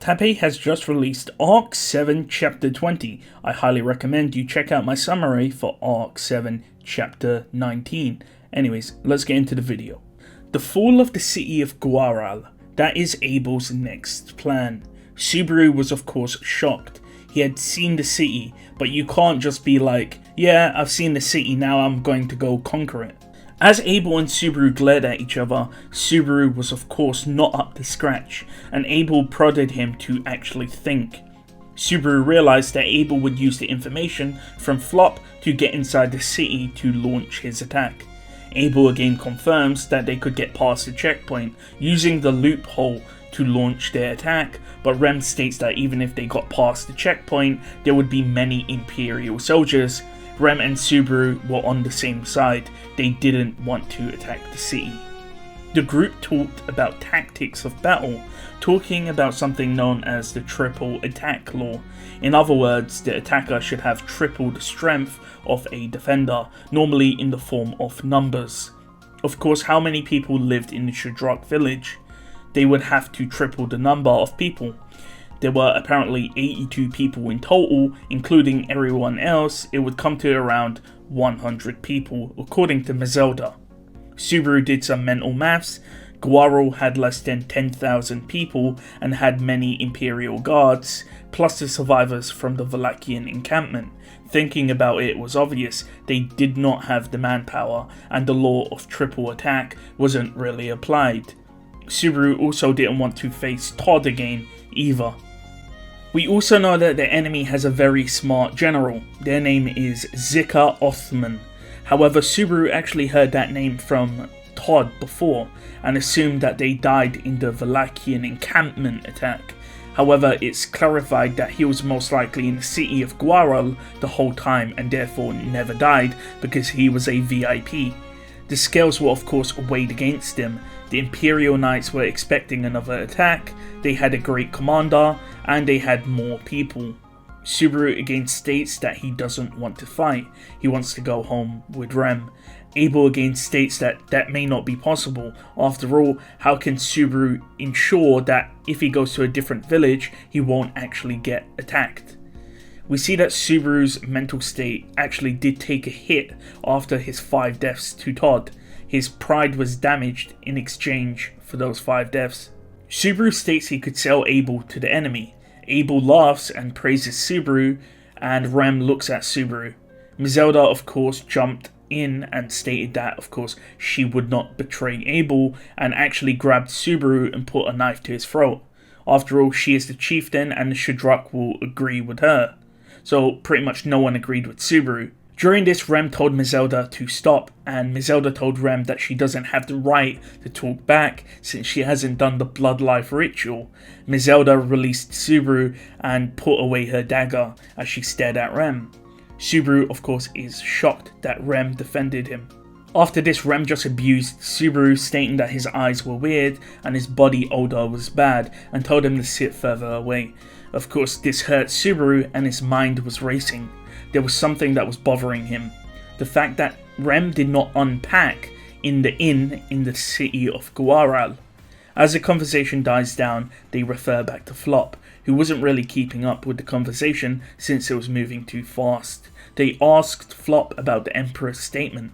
Tappei has just released Arc 7 Chapter 20. I highly recommend you check out my summary for Arc 7 Chapter 19. Anyways, let's get into the video. The fall of the city of Guaral. That is Abel's next plan. Subaru was of course shocked. He had seen the city, but you can't just be like, yeah, I've seen the city, now I'm going to go conquer it. As Abel and Subaru glared at each other, Subaru was of course not up to scratch, and Abel prodded him to actually think. Subaru realized that Abel would use the information from Flop to get inside the city to launch his attack. Abel again confirms that they could get past the checkpoint using the loophole to launch their attack, but Rem states that even if they got past the checkpoint, there would be many Imperial soldiers. Rem and Subaru were on the same side. They didn't want to attack the city. The group talked about tactics of battle, talking about something known as the triple attack law. In other words, the attacker should have triple the strength of a defender, normally in the form of numbers. Of course, how many people lived in the Shudrak village? They would have to triple the number of people. There were apparently 82 people in total, including everyone else. It would come to around 100 people, according to Mazelda. Subaru did some mental maths. Guaral had less than 10,000 people and had many Imperial guards, plus the survivors from the Valachian encampment. Thinking about it was obvious, they did not have the manpower, and the law of triple attack wasn't really applied. Subaru also didn't want to face Todd again either. We also know that the enemy has a very smart general. Their name is Zika Othman. However, Subaru actually heard that name from Todd before and assumed that they died in the Valachian encampment attack. However, it's clarified that he was most likely in the city of Guaral the whole time and therefore never died because he was a VIP. The scales were of course weighed against him. The Imperial Knights were expecting another attack, they had a great commander, and they had more people. Subaru again states that he doesn't want to fight, he wants to go home with Rem. Abel again states that that may not be possible. After all, how can Subaru ensure that if he goes to a different village, he won't actually get attacked? We see that Subaru's mental state actually did take a hit after his 5 deaths to Todd. His pride was damaged in exchange for those 5 deaths. Subaru states he could sell Abel to the enemy. Abel laughs and praises Subaru, and Rem looks at Subaru. Mazelda of course jumped in and stated that of course she would not betray Abel and actually grabbed Subaru and put a knife to his throat. After all, she is the chieftain and the Shudrak will agree with her. So pretty much no one agreed with Subaru. During this, Rem told Mazelda to stop, and Mazelda told Rem that she doesn't have the right to talk back since she hasn't done the blood life ritual. Mazelda released Subaru and put away her dagger as she stared at Rem. Subaru of course is shocked that Rem defended him. After this, Rem just abused Subaru, stating that his eyes were weird and his body odor was bad, and told him to sit further away. Of course, this hurt Subaru and his mind was racing. There was something that was bothering him. The fact that Rem did not unpack in the inn in the city of Guaral. As the conversation dies down, they refer back to Flop, who wasn't really keeping up with the conversation since it was moving too fast. They asked Flop about the Emperor's statement.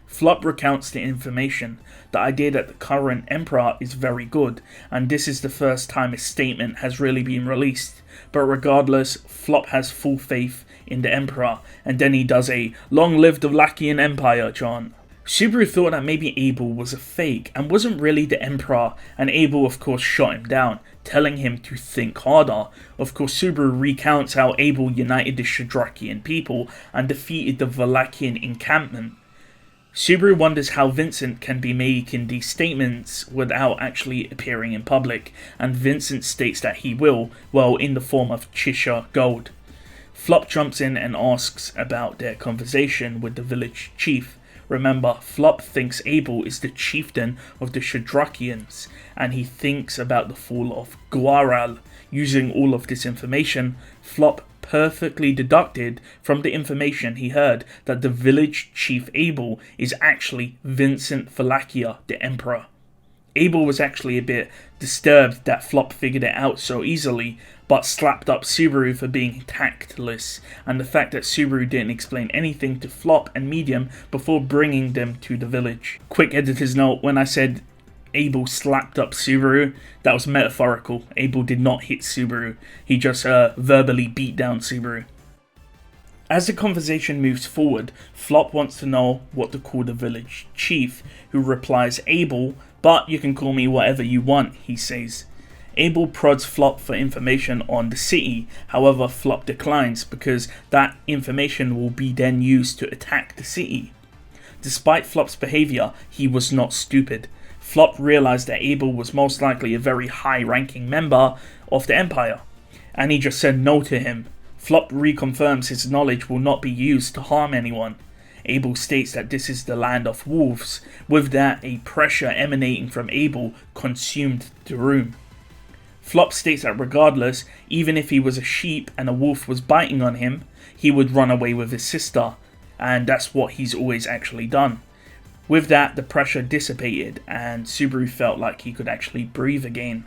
Flop recounts the information, the idea that the current Emperor is very good, and this is the first time a statement has really been released. But regardless, Flop has full faith in the Emperor, and then he does a "Long live the Valachian Empire" chant. Subaru thought that maybe Abel was a fake and wasn't really the Emperor, and Abel of course shot him down, telling him to think harder. Of course, Subaru recounts how Abel united the Shudrakian people and defeated the Valachian encampment. Subaru wonders how Vincent can be making these statements without actually appearing in public, and Vincent states that he will, well, in the form of Chisha gold. Flop jumps in and asks about their conversation with the village chief. Remember, Flop thinks Abel is the chieftain of the Shudrakians, and he thinks about the fall of Guaral. Using all of this information, Flop perfectly deducted from the information he heard that the village chief Abel is actually Vincent Valachia, the Emperor. Abel was actually a bit disturbed that Flop figured it out so easily, but slapped up Subaru for being tactless, and the fact that Subaru didn't explain anything to Flop and Medium before bringing them to the village. Quick editor's note, when I said Abel slapped up Subaru, that was metaphorical. Abel did not hit Subaru, he just verbally beat down Subaru. As the conversation moves forward, Flop wants to know what to call the village chief, who replies Abel, but you can call me whatever you want, he says. Abel prods Flop for information on the city, however Flop declines because that information will be then used to attack the city. Despite Flop's behaviour, he was not stupid. Flop realised that Abel was most likely a very high-ranking member of the Empire, and he just said no to him. Flop reconfirms his knowledge will not be used to harm anyone. Abel states that this is the land of wolves. With that, a pressure emanating from Abel consumed the room. Flop states that regardless, even if he was a sheep and a wolf was biting on him, he would run away with his sister, and that's what he's always actually done. With that, the pressure dissipated, and Subaru felt like he could actually breathe again.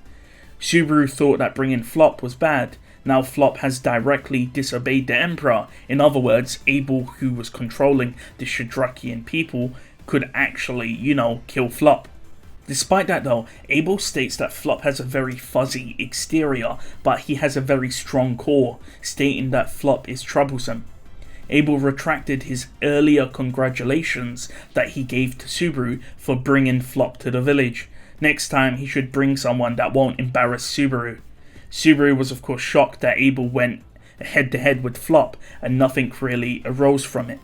Subaru thought that bringing Flop was bad. Now Flop has directly disobeyed the Emperor. In other words, Abel, who was controlling the Shadrakian people, could actually, kill Flop. Despite that though, Abel states that Flop has a very fuzzy exterior, but he has a very strong core, stating that Flop is troublesome. Abel retracted his earlier congratulations that he gave to Subaru for bringing Flop to the village. Next time he should bring someone that won't embarrass Subaru. Subaru was of course shocked that Abel went head to head with Flop and nothing really arose from it.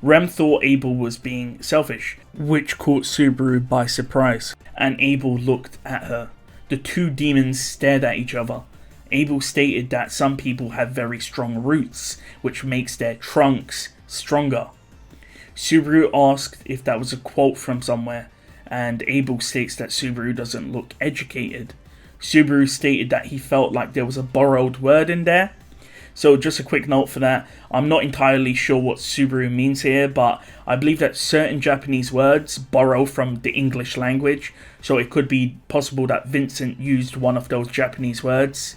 Rem thought Abel was being selfish, which caught Subaru by surprise, and Abel looked at her. The two demons stared at each other. Abel stated that some people have very strong roots, which makes their trunks stronger. Subaru asked if that was a quote from somewhere, and Abel states that Subaru doesn't look educated. Subaru stated that he felt like there was a borrowed word in there. So just a quick note for that, I'm not entirely sure what Subaru means here, but I believe that certain Japanese words borrow from the English language, so it could be possible that Vincent used one of those Japanese words.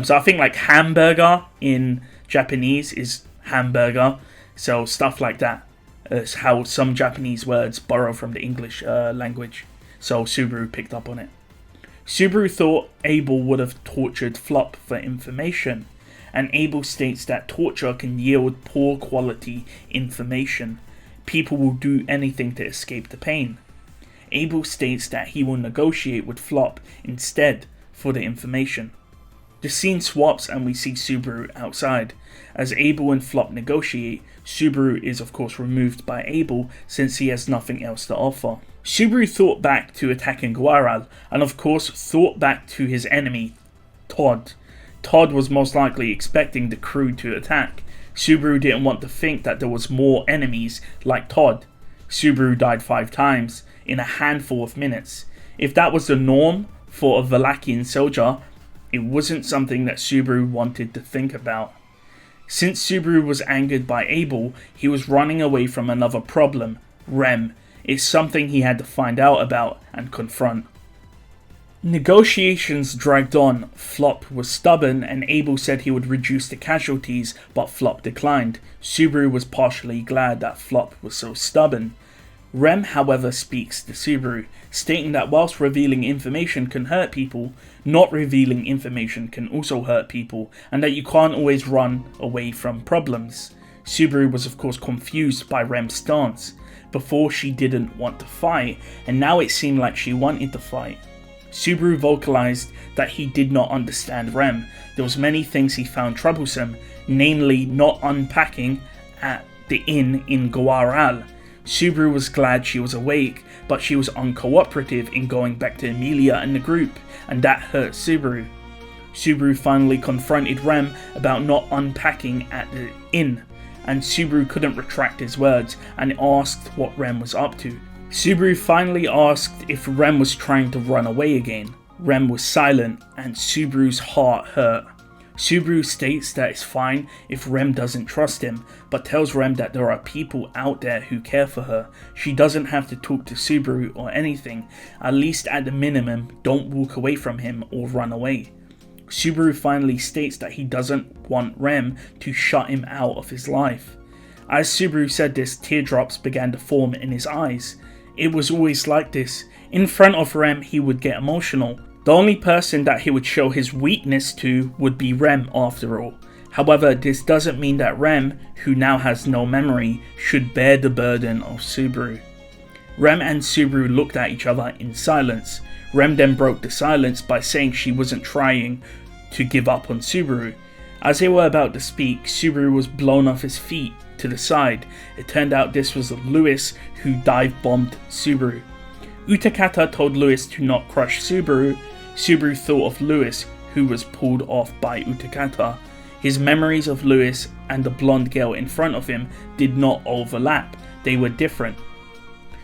So I think like hamburger in Japanese is hamburger, so stuff like that is how some Japanese words borrow from the English language, so Subaru picked up on it. Subaru thought Abel would have tortured Flop for information, and Abel states that torture can yield poor quality information. People will do anything to escape the pain. Abel states that he will negotiate with Flop instead for the information. The scene swaps and we see Subaru outside. As Abel and Flop negotiate, Subaru is of course removed by Abel since he has nothing else to offer. Subaru thought back to attacking Guaral, and of course thought back to his enemy, Todd. Todd was most likely expecting the crew to attack. Subaru didn't want to think that there was more enemies like Todd. Subaru died 5 times in a handful of minutes. If that was the norm for a Valakian soldier, it wasn't something that Subaru wanted to think about. Since Subaru was angered by Abel, he was running away from another problem, Rem. It's something he had to find out about and confront. Negotiations dragged on. Flop was stubborn and Abel said he would reduce the casualties, but Flop declined. Subaru was partially glad that Flop was so stubborn. Rem, however, speaks to Subaru, stating that whilst revealing information can hurt people, not revealing information can also hurt people, and that you can't always run away from problems. Subaru was of course confused by Rem's stance. Before she didn't want to fight, and now it seemed like she wanted to fight. Subaru vocalized that he did not understand Rem. There was many things he found troublesome, namely not unpacking at the inn in Guaral. Subaru was glad she was awake, but she was uncooperative in going back to Emilia and the group, and that hurt Subaru. Subaru finally confronted Rem about not unpacking at the inn, and Subaru couldn't retract his words and asked what Rem was up to. Subaru finally asked if Rem was trying to run away again. Rem was silent and Subaru's heart hurt. Subaru states that it's fine if Rem doesn't trust him, but tells Rem that there are people out there who care for her. She doesn't have to talk to Subaru or anything. At least at the minimum, don't walk away from him or run away. Subaru finally states that he doesn't want Rem to shut him out of his life. As Subaru said this, teardrops began to form in his eyes. It was always like this. In front of Rem, he would get emotional. The only person that he would show his weakness to would be Rem after all. However, this doesn't mean that Rem, who now has no memory, should bear the burden of Subaru. Rem and Subaru looked at each other in silence. Rem then broke the silence by saying she wasn't trying to give up on Subaru. As they were about to speak, Subaru was blown off his feet to the side. It turned out this was Lewis who dive-bombed Subaru. Utakata told Lewis to not crush Subaru. Subaru thought of Lewis, who was pulled off by Utakata. His memories of Lewis and the blonde girl in front of him did not overlap, they were different.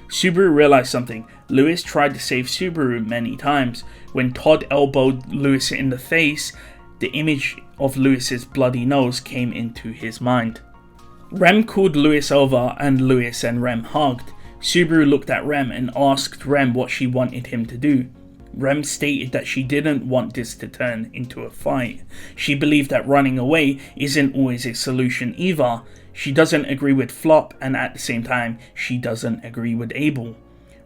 Subaru realized something. Lewis tried to save Subaru many times. When Todd elbowed Lewis in the face, the image of Lewis's bloody nose came into his mind. Rem called Lewis over and Lewis and Rem hugged. Subaru looked at Rem and asked Rem what she wanted him to do. Rem stated that she didn't want this to turn into a fight. She believed that running away isn't always a solution either. She doesn't agree with Flop, and at the same time, she doesn't agree with Abel.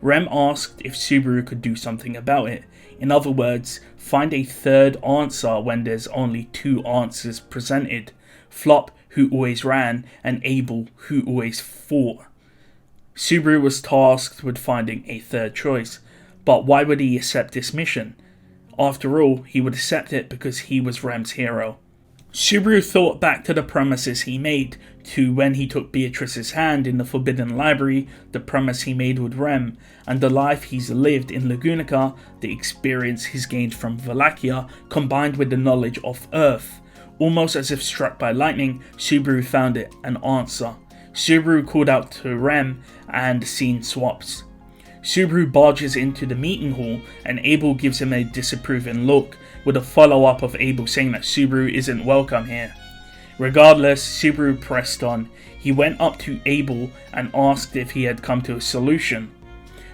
Rem asked if Subaru could do something about it. In other words, find a third answer when there's only two answers presented. Flop, who always ran, and Abel, who always fought. Subaru was tasked with finding a third choice. But why would he accept this mission? After all, he would accept it because he was Rem's hero. Subaru thought back to the promises he made, to when he took Beatrice's hand in the Forbidden Library, the promise he made with Rem, and the life he's lived in Lagunica, the experience he's gained from Wallachia, combined with the knowledge of Earth. Almost as if struck by lightning, Subaru found it an answer. Subaru called out to Rem, and the scene swaps. Subaru barges into the meeting hall and Abel gives him a disapproving look, with a follow-up of Abel saying that Subaru isn't welcome here. Regardless, Subaru pressed on. He went up to Abel and asked if he had come to a solution.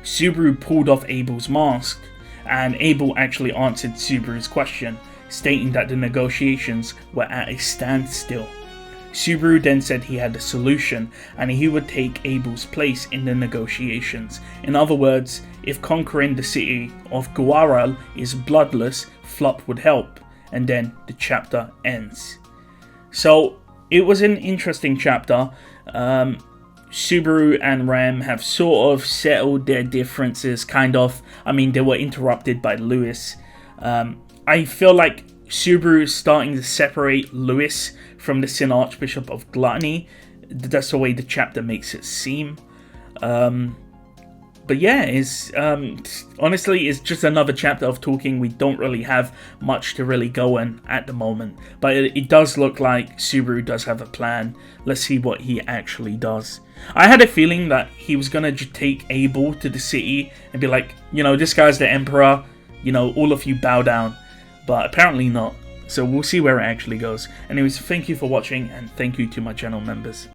Subaru pulled off Abel's mask, and Abel actually answered Subaru's question, stating that the negotiations were at a standstill. Subaru then said he had a solution and he would take Abel's place in the negotiations. In other words, if conquering the city of Guaral is bloodless, Flop would help, and then the chapter ends. So it was an interesting chapter. Subaru and Rem have sort of settled their differences, kind of. I mean, they were interrupted by Lewis. I feel like Subaru is starting to separate Lewis from the Sin Archbishop of Gluttony. That's the way the chapter makes it seem. But yeah, it's honestly, it's just another chapter of talking. We don't really have much to really go on at the moment. But it does look like Subaru does have a plan. Let's see what he actually does. I had a feeling that he was going to take Abel to the city and be like, you know, this guy's the emperor. You know, all of you bow down. But apparently not. So we'll see where it actually goes. Anyways, thank you for watching and thank you to my channel members.